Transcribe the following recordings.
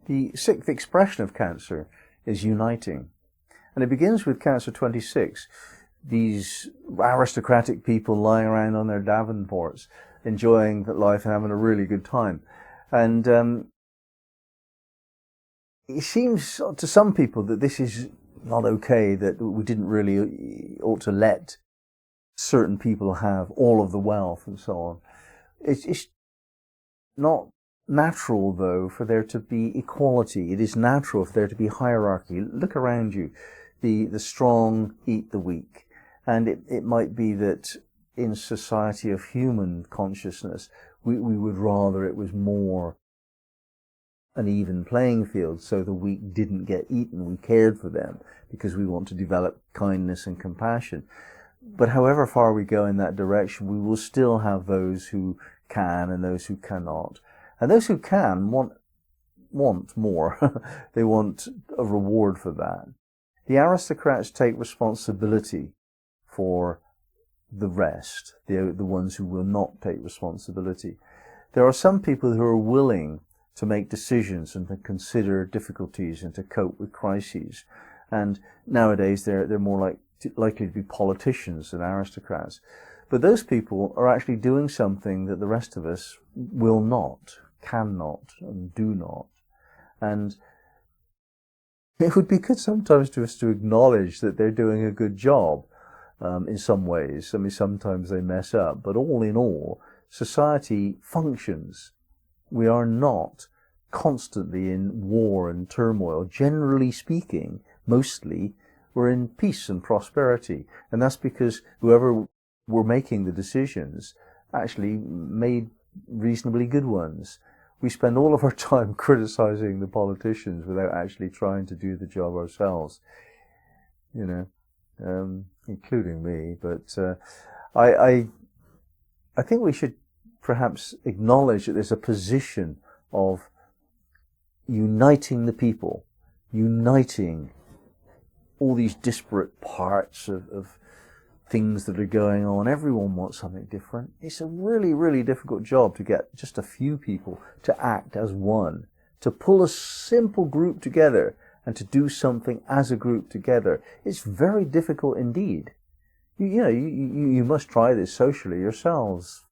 The sixth expression of cancer is uniting. And it begins with cancer 26. These aristocratic people lying around on their davenports, enjoying life and having a really good time. And it seems to some people that this is not okay, that we didn't really ought to let certain people have all of the wealth and so on. It's not natural, though, for there to be equality. It is natural for there to be hierarchy. Look around you. The strong eat the weak. And it might be that in society of human consciousness, we would rather it was more an even playing field, so the weak didn't get eaten. We cared for them because we want to develop kindness and compassion. But however far we go in that direction, we will still have those who can and those who cannot. And those who can want more. They want a reward for that. The aristocrats take responsibility for the rest, the ones who will not take responsibility. There are some people who are willing to make decisions and to consider difficulties and to cope with crises. And nowadays they're more likely to be politicians than aristocrats. But those people are actually doing something that the rest of us will not, cannot, and do not. And it would be good sometimes to us to acknowledge that they're doing a good job in some ways. I mean, sometimes they mess up, but all in all, society functions. We are not constantly in war and turmoil. Generally speaking, mostly, we're in peace and prosperity. And that's because whoever were making the decisions actually made reasonably good ones. We spend all of our time criticizing the politicians without actually trying to do the job ourselves, including me. But I think we should perhaps acknowledge that there's a position of uniting the people, uniting all these disparate parts of things that are going on. Everyone wants something different. It's a really, really difficult job to get just a few people to act as one, to pull a simple group together and to do something as a group together. It's very difficult indeed. You must try this socially yourselves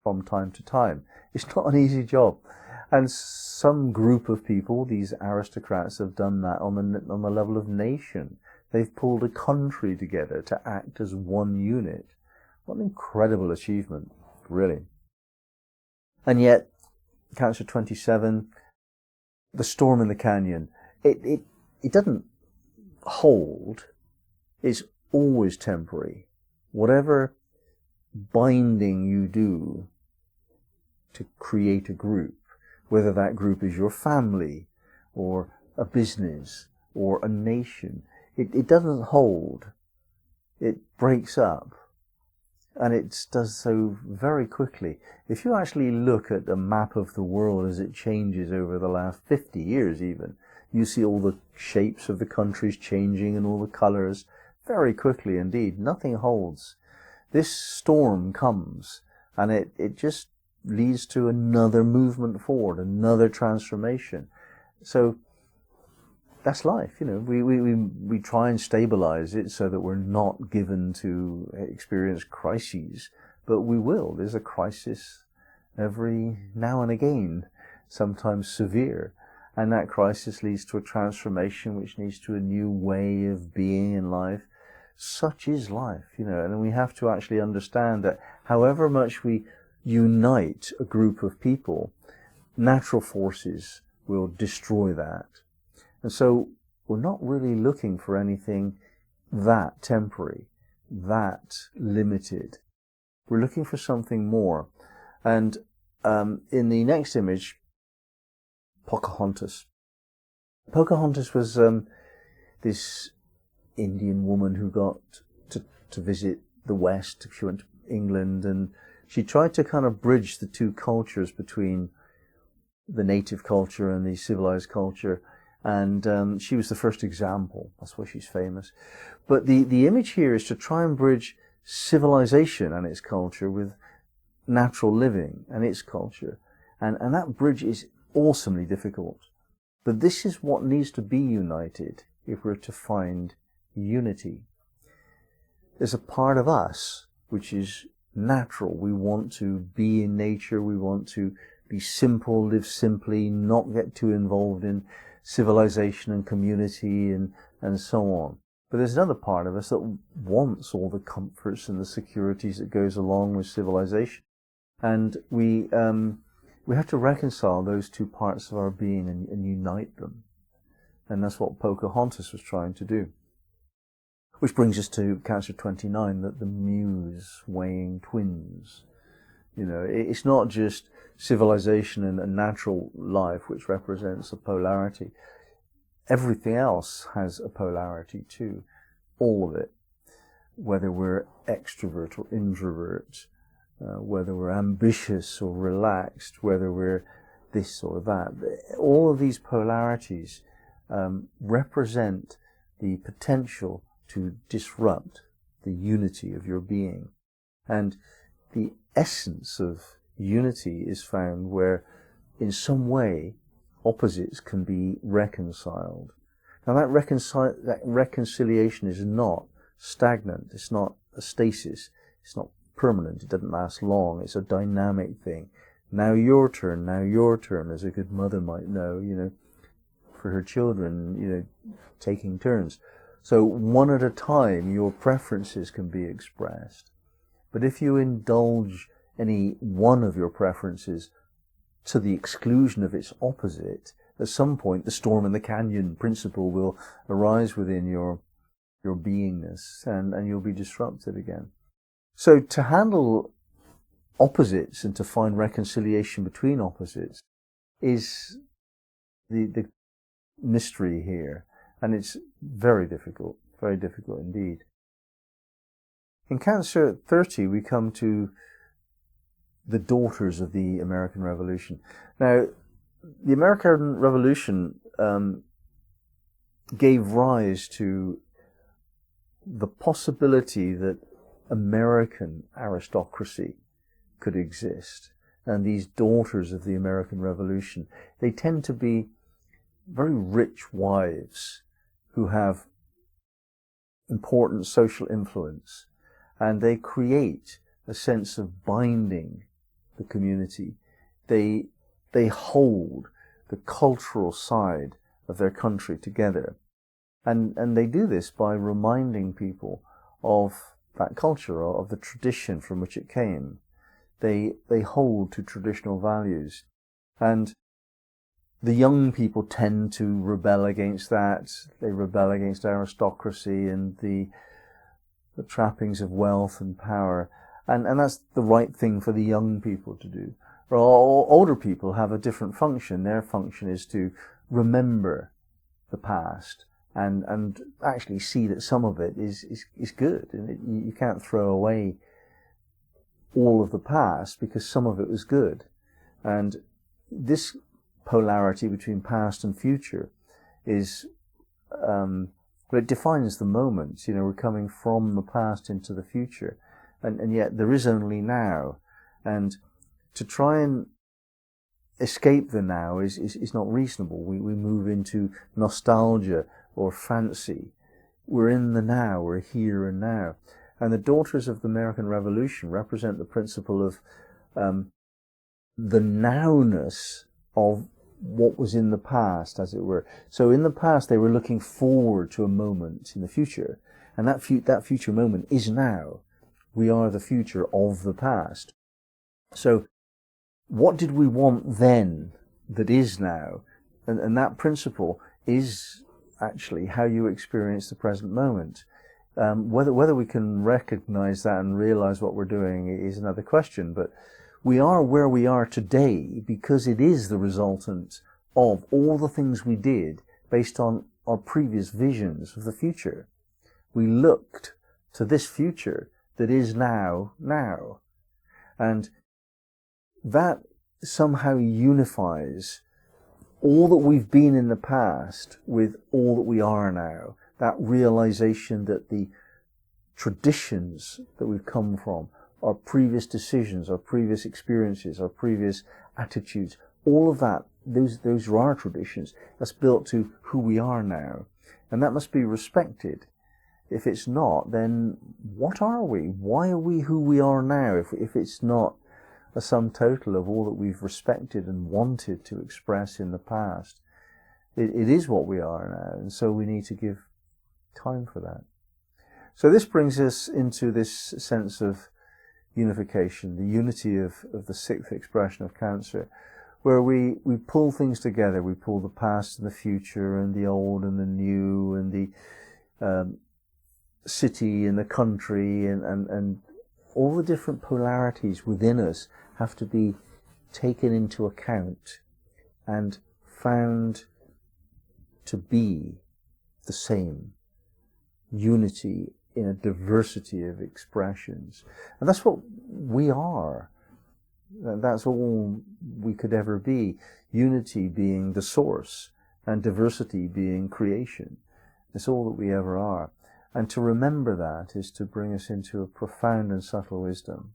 from time to time. It's not an easy job. And some group of people, these aristocrats, have done that on the level of nation. They've pulled a country together to act as one unit. What an incredible achievement, really. And yet, Cancer 27, the storm in the canyon, it doesn't hold. It's always temporary. Whatever binding you do to create a group, whether that group is your family or a business or a nation, it doesn't hold. It breaks up. And it does so very quickly. If you actually look at a map of the world as it changes over the last 50 years even, you see all the shapes of the countries changing and all the colours very quickly indeed. Nothing holds. This storm comes and it just leads to another movement forward, another transformation. So that's life, we try and stabilize it so that we're not given to experience crises, but we will. There's a crisis every now and again, sometimes severe, and that crisis leads to a transformation which leads to a new way of being in life. Such is life, and we have to actually understand that however much we unite a group of people, natural forces will destroy that. And so we're not really looking for anything that temporary, that limited. We're looking for something more. And in the next image, Pocahontas. Pocahontas was this Indian woman who got to visit the West. She went to England and she tried to kind of bridge the two cultures between the native culture and the civilized culture. And she was the first example. That's why she's famous. But the image here is to try and bridge civilization and its culture with natural living and its culture. And that bridge is awesomely difficult. But this is what needs to be united if we're to find unity. There's a part of us which is natural. We want to be in nature, we want to be simple, live simply, not get too involved in civilization and community and so on. But there's another part of us that wants all the comforts and the securities that goes along with civilization. And we have to reconcile those two parts of our being and unite them. And that's what Pocahontas was trying to do. Which brings us to Cancer 29, that the muse weighing twins. You know, it's not just civilization and natural life which represents a polarity. Everything else has a polarity too. All of it. Whether we're extrovert or introvert, whether we're ambitious or relaxed, whether we're this or that. All of these polarities represent the potential to disrupt the unity of your being. And the essence of unity is found where, in some way, opposites can be reconciled. Now that reconciliation is not stagnant, it's not a stasis, it's not permanent, it doesn't last long, it's a dynamic thing. Now your turn, as a good mother might know, for her children, taking turns. So one at a time, your preferences can be expressed. But if you indulge any one of your preferences to the exclusion of its opposite, at some point the storm in the canyon principle will arise within your beingness, and you'll be disrupted again. So to handle opposites and to find reconciliation between opposites is the mystery here. And it's very difficult indeed. In Cancer 30, we come to the daughters of the American Revolution. Now, the American Revolution gave rise to the possibility that American aristocracy could exist. And these daughters of the American Revolution, they tend to be very rich wives who have important social influence, and they create a sense of binding the community. They hold the cultural side of their country together. And they do this by reminding people of that culture, of the tradition from which it came. They hold to traditional values. And the young people tend to rebel against that. They rebel against aristocracy and the trappings of wealth and power. And that's the right thing for the young people to do. Or older people have a different function. Their function is to remember the past and actually see that some of it is good. And you can't throw away all of the past because some of it was good. And this polarity between past and future is, it defines the moment. We're coming from the past into the future, and yet there is only now. And to try and escape the now is not reasonable. We move into nostalgia or fancy. We're in the now, we're here and now. And the daughters of the American Revolution represent the principle of the nowness of what was in the past, as it were. So in the past, they were looking forward to a moment in the future, and that future moment is now. We are the future of the past. So what did we want then that is now? And that principle is actually how you experience the present moment. Whether we can recognize that and realize what we're doing is another question, but we are where we are today because it is the resultant of all the things we did based on our previous visions of the future. We looked to this future that is now. And that somehow unifies all that we've been in the past with all that we are now. That realization that the traditions that we've come from, our previous decisions, our previous experiences, our previous attitudes, all of that those are our traditions. That's built to who we are now. And that must be respected. If it's not, then what are we? Why are we who we are now if it's not a sum total of all that we've respected and wanted to express in the past? It is what we are now, and so we need to give time for that. So this brings us into this sense of unification, the unity of the sixth expression of cancer, where we pull things together. We pull the past and the future and the old and the new and the city and the country and all the different polarities within us have to be taken into account and found to be the same. Unity in a diversity of expressions. And that's what we are. That's all we could ever be. Unity being the source and diversity being creation. It's all that we ever are. And to remember that is to bring us into a profound and subtle wisdom.